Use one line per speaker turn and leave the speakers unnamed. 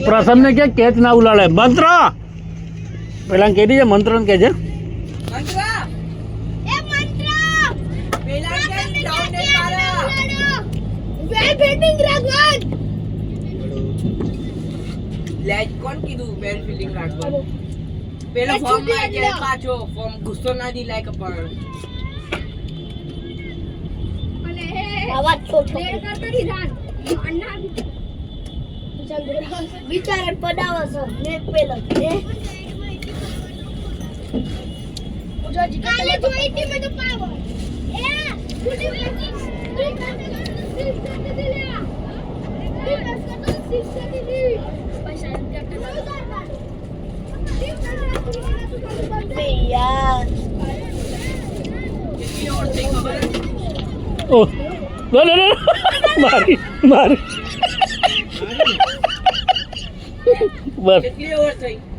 પ્રસમ ને કે કેચ ના ઉલાડે મંત્ર પેલા કહી દીજે મંત્ર ને કે છે
કોણ કીધું વેલ ફિલિંગ રાખવાનું પેલો ફોર્મ માં જે પાછો ફોર્મ ગુસ્સો ના દી લાયક પણ અને આવા છોટો કરી જાન અન્ના વિચાર પડાવા છે ને પેલો હે ઉજો કાલે જોઈ તી મે તો પાવર એ ગુડી
મારી મારી બસ
કેટલી ઓવર થઈ